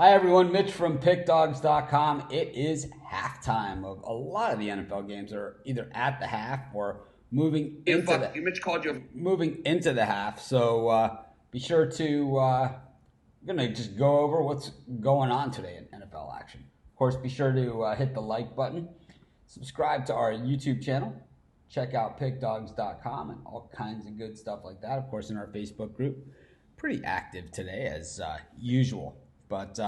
Hi everyone, Mitch from PickDogs.com. It is halftime of a lot of the NFL games are either at the half or moving Yeah, into fuck you. Mitch called you. the half. So be sure to we're gonna just go over what's going on today in NFL action. Of course, be sure to hit the like button, subscribe to our YouTube channel, check out PickDogs.com and all kinds of good stuff like that. Of course, in our Facebook group, pretty active today as usual. But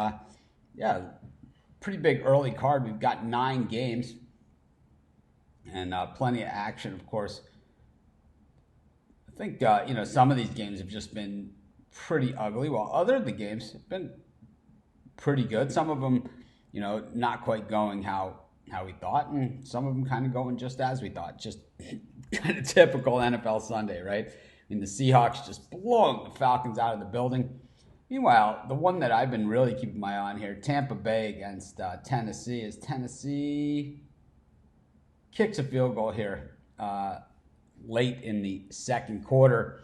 yeah, pretty big early card. We've got 9 games and plenty of action. Of course, I think some of these games have just been pretty ugly, while other of the games have been pretty good. Some of them, not quite going how we thought, and some of them kind of going just as we thought. Just kind of typical NFL Sunday, right? I mean, the Seahawks just blowing the Falcons out of the building. Meanwhile, the one that I've been really keeping my eye on here, Tampa Bay against Tennessee, is Tennessee kicks a field goal here late in the second quarter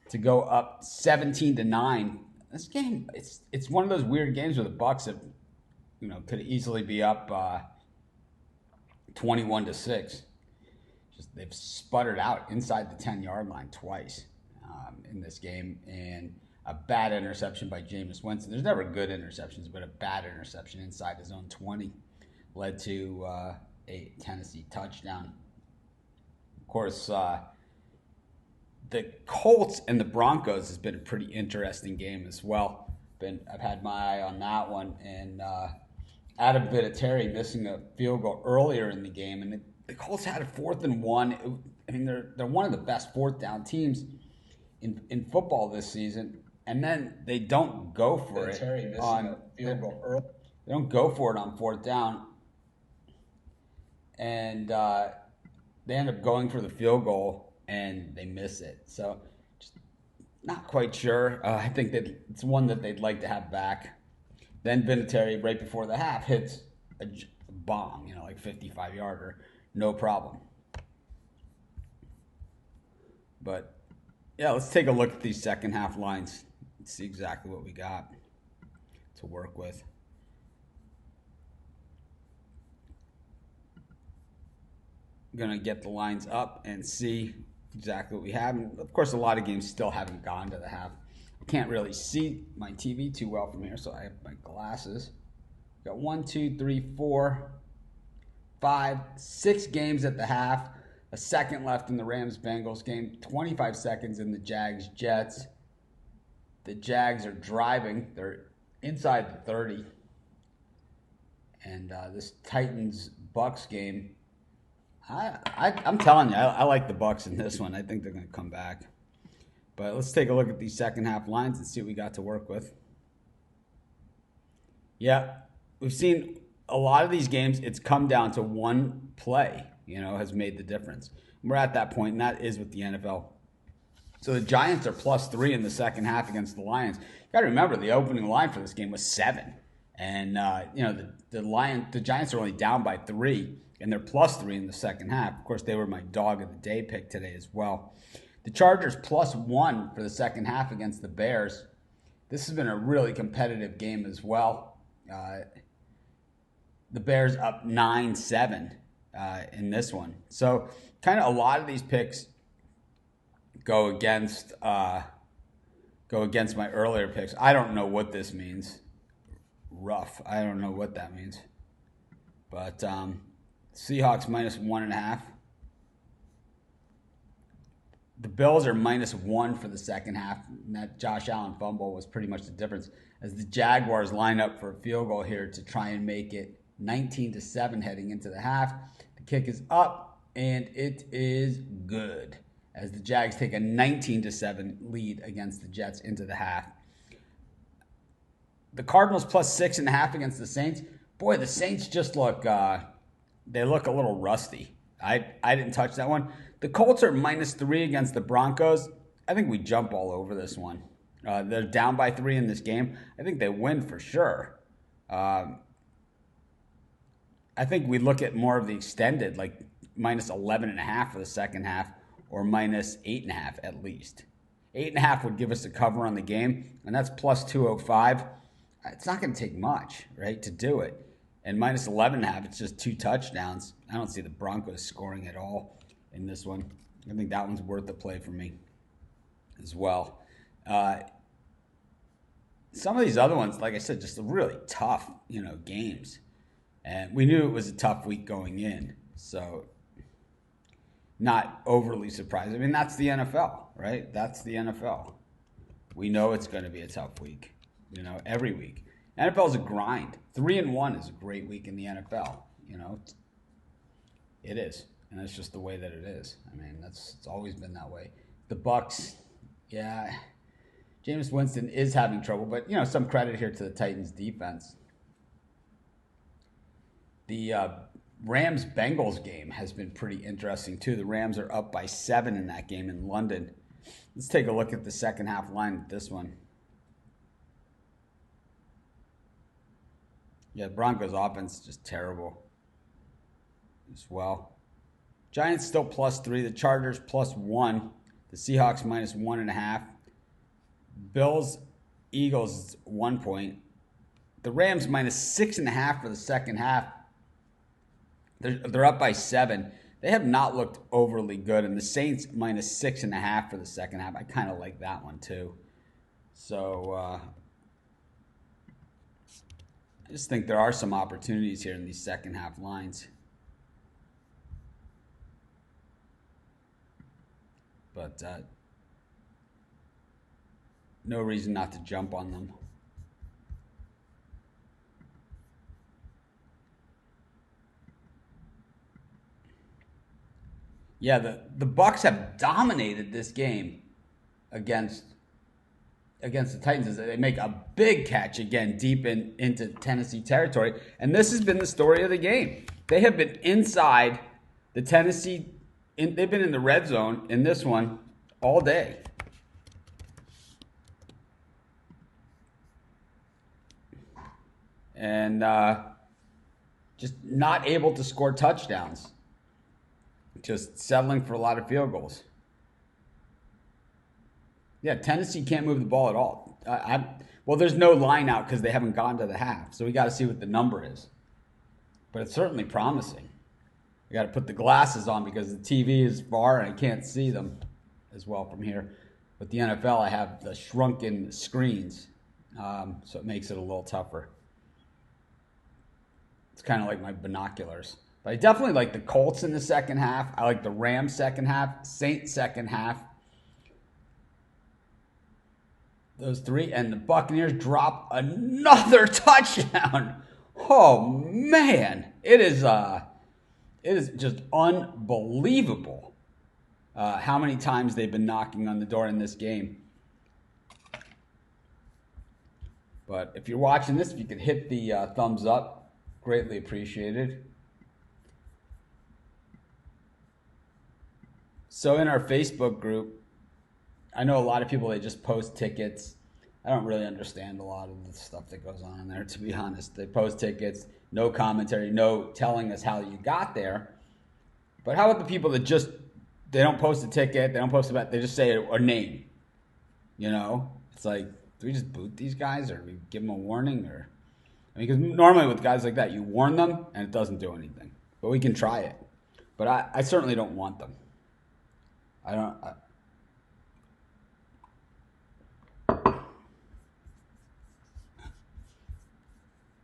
to go up 17-9. This game, it's one of those weird games where the Bucks have, could easily be up 21-6. Just they've sputtered out inside the 10-yard line twice in this game, and a bad interception by Jameis Winston. There's never good interceptions, but a bad interception inside his own 20 led to a Tennessee touchdown. Of course, the Colts and the Broncos has been a pretty interesting game as well. I've had my eye on that one, and Adam Vinatieri missing a field goal earlier in the game, and the Colts had a 4th and 1. I mean, they're one of the best 4th down teams in football this season, and then they don't go for it on field goal early. They don't go for it on 4th down, and they end up going for the field goal and they miss it. So, just not quite sure. I think that it's one that they'd like to have back. Then Vinatieri, right before the half, hits a bomb, like 55-yarder, no problem. But yeah, let's take a look at these second half lines and see exactly what we got to work with. I'm going to get the lines up and see exactly what we have. And of course, a lot of games still haven't gone to the half. I can't really see my TV too well from here, so I have my glasses. Got 1, 2, 3, 4, 5, 6 games at the half. A second left in the Rams-Bengals game. 25 seconds in the Jags-Jets. The Jags are driving. They're inside the 30. And this Titans-Bucks game, I'm telling you, I like the Bucks in this one. I think they're going to come back. But let's take a look at these second half lines and see what we got to work with. Yeah, we've seen a lot of these games, it's come down to one play, has made the difference. We're at that point, and that is with the NFL. So the Giants are +3 in the second half against the Lions. You got to remember, the opening line for this game was 7. And, the Giants are only down by 3, and they're +3 in the second half. Of course, they were my dog of the day pick today as well. The Chargers +1 for the second half against the Bears. This has been a really competitive game as well. The Bears up 9-7 in this one. So kind of a lot of these picks go against my earlier picks. I don't know what this means. Rough. I don't know what that means. But Seahawks -1.5. The Bills are -1 for the second half, and that Josh Allen fumble was pretty much the difference. As the Jaguars line up for a field goal here to try and make it 19-7 heading into the half. The kick is up, and it is good. As the Jags take a 19-7 lead against the Jets into the half. The Cardinals +6.5 against the Saints. Boy, the Saints just look they look a little rusty. I didn't touch that one. The Colts are -3 against the Broncos. I think we jump all over this one. They're down by 3 in this game. I think they win for sure. I think we look at more of the extended, like -11.5 for the second half, or -8.5 at least. 8.5 would give us a cover on the game, and that's +205. it's not going to take much, right, to do it. And minus 11.5, it's just 2 touchdowns. I don't see the Broncos scoring at all in this one. I think that one's worth the play for me as well. Some of these other ones, like I said, just really tough, games. And we knew it was a tough week going in, so not overly surprised. I mean, that's the NFL, right? That's the NFL. We know it's going to be a tough week, every week. NFL is a grind. 3-1 is a great week in the NFL, It is, and that's just the way that it is. I mean, it's always been that way. The Bucs, yeah, Jameis Winston is having trouble, but, some credit here to the Titans defense. The Rams-Bengals game has been pretty interesting, too. The Rams are up by 7 in that game in London. Let's take a look at the second half line with this one. Yeah, Broncos offense is just terrible as well. Giants still +3. The Chargers +1. The Seahawks -1.5. Bills, Eagles 1 point. The Rams -6.5 for the second half. They're up by 7. They have not looked overly good. And the Saints -6.5 for the second half. I kind of like that one too. So I just think there are some opportunities here in these second half lines. But no reason not to jump on them. Yeah, the Bucs have dominated this game against the Titans as they make a big catch again deep into Tennessee territory. And this has been the story of the game. They have been inside the Tennessee, they've been in the red zone in this one all day. And just not able to score touchdowns. Just settling for a lot of field goals. Yeah, Tennessee can't move the ball at all. Well, there's no line out because they haven't gone to the half. So we got to see what the number is. But it's certainly promising. We got to put the glasses on because the TV is far and I can't see them as well from here. With the NFL, I have the shrunken screens. So it makes it a little tougher. It's kind of like my binoculars. But I definitely like the Colts in the second half. I like the Rams second half, Saints second half. Those 3. And the Buccaneers drop another touchdown. Oh, man. It is just unbelievable how many times they've been knocking on the door in this game. But if you're watching this, if you could hit the thumbs up, greatly appreciated. So in our Facebook group, I know a lot of people, they just post tickets. I don't really understand a lot of the stuff that goes on in there, to be honest. They post tickets, no commentary, no telling us how you got there. But how about the people that they don't post a ticket, they don't post a bet, they just say a name? It's like, do we just boot these guys or we give them a warning? Because normally with guys like that, you warn them and it doesn't do anything. But we can try it. But I certainly don't want them.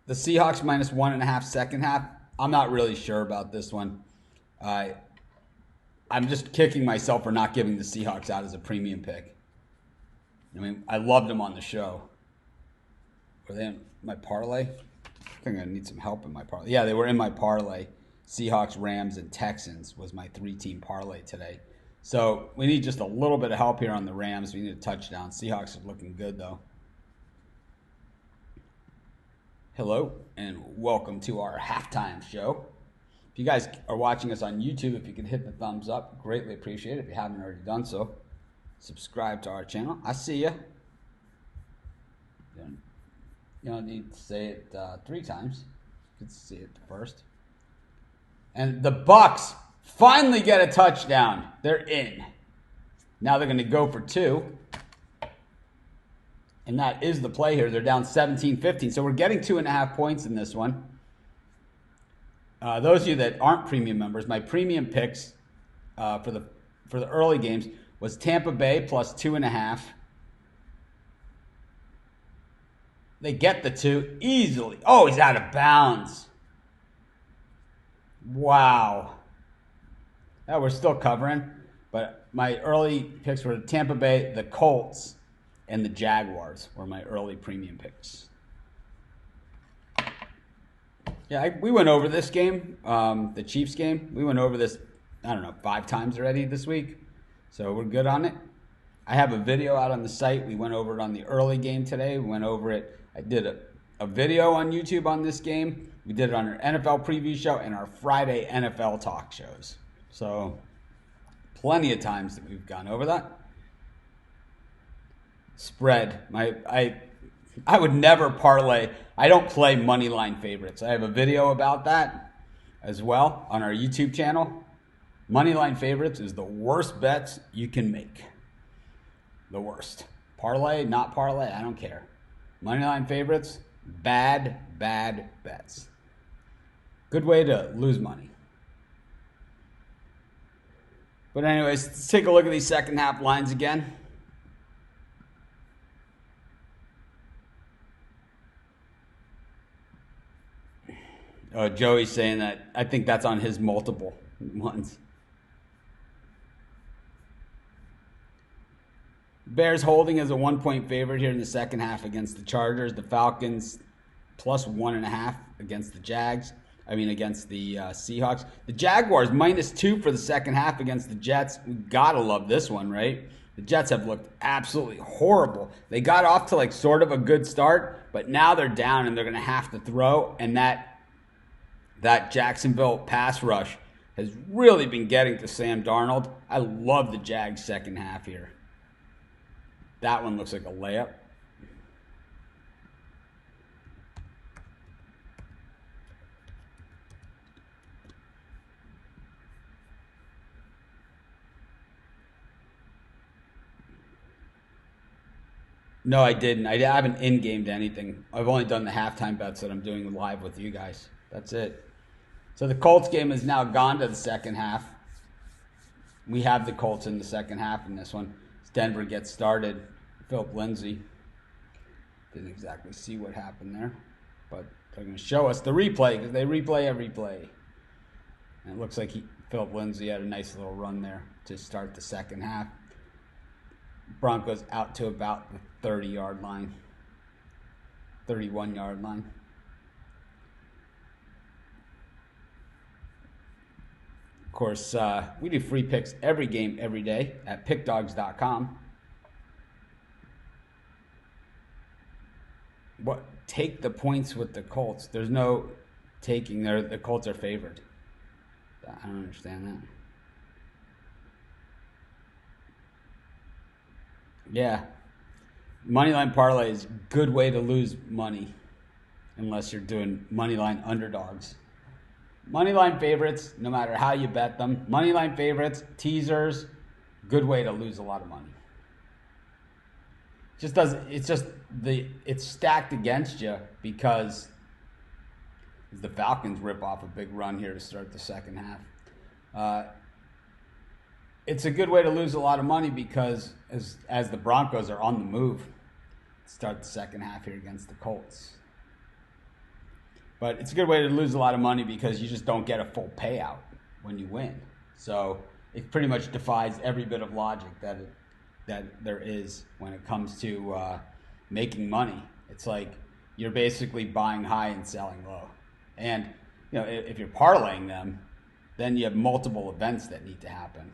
The Seahawks -1.5 second half. I'm not really sure about this one. I'm just kicking myself for not giving the Seahawks out as a premium pick. I loved them on the show. Were they in my parlay? I think I need some help in my parlay. Yeah, they were in my parlay. Seahawks, Rams, and Texans was my 3-team parlay today. So we need just a little bit of help here on the Rams. We need a touchdown. Seahawks are looking good, though. Hello, and welcome to our halftime show. If you guys are watching us on YouTube, if you could hit the thumbs up, greatly appreciate it. If you haven't already done so, subscribe to our channel. I see ya. You don't need to say it 3 times. You can see it first. And the Bucs finally get a touchdown. They're in. Now they're going to go for 2. And that is the play here. They're down 17-15. So we're getting 2.5 points in this one. Those of you that aren't premium members, my premium picks for the early games was Tampa Bay plus 2.5. They get the 2 easily. Oh, he's out of bounds. Wow. We're still covering, but my early picks were Tampa Bay, the Colts, and the Jaguars were my early premium picks. Yeah, we went over this game, the Chiefs game. We went over this, 5 times already this week. So we're good on it. I have a video out on the site. We went over it on the early game today. We went over it. I did a video on YouTube on this game. We did it on our NFL preview show and our Friday NFL talk shows. So plenty of times that we've gone over that. Spread. I would never parlay. I don't play money line favorites. I have a video about that as well on our YouTube channel. Money line favorites is the worst bets you can make. The worst. Parlay, not parlay, I don't care. Money line favorites, bad bets. Good way to lose money. But anyways, let's take a look at these second half lines again. Joey's saying that I think that's on his multiple ones. Bears holding as a 1-point favorite here in the second half against the Chargers. The Falcons plus 1.5 against the against the Seahawks. The Jaguars -2 for the second half against the Jets. We gotta love this one, right? The Jets have looked absolutely horrible. They got off to sort of a good start, but now they're down and they're gonna have to throw. And that Jacksonville pass rush has really been getting to Sam Darnold. I love the Jags second half here. That one looks like a layup. No, I didn't. I haven't in-gamed anything. I've only done the halftime bets that I'm doing live with you guys. That's it. So the Colts game has now gone to the second half. We have the Colts in the second half in this one. As Denver gets started, Philip Lindsay didn't exactly see what happened there, but they're going to show us the replay because they replay every play. And it looks like Philip Lindsay had a nice little run there to start the second half. Broncos out to about the 30-yard line, 31-yard line. Of course, we do free picks every game, every day at pickdogs.com. Take the points with the Colts. There's no taking there. The Colts are favored. I don't understand that. Yeah. Moneyline parlay is a good way to lose money unless you're doing moneyline underdogs. Moneyline favorites, no matter how you bet them. Moneyline favorites, teasers, good way to lose a lot of money. It's stacked against you because the Falcons rip off a big run here to start the second half. It's a good way to lose a lot of money because as the Broncos are on the move, start the second half here against the Colts. But it's a good way to lose a lot of money because you just don't get a full payout when you win. So it pretty much defies every bit of logic that there is when it comes to making money. It's like you're basically buying high and selling low. And if you're parlaying them, then you have multiple events that need to happen.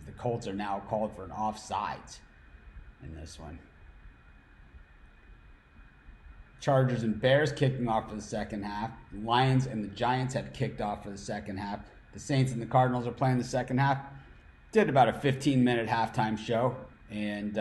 The Colts are now called for an offsides in this one. Chargers and Bears kicking off for the second half. The Lions and the Giants have kicked off for the second half. The Saints and the Cardinals are playing the second half. Did about a 15-minute halftime show, and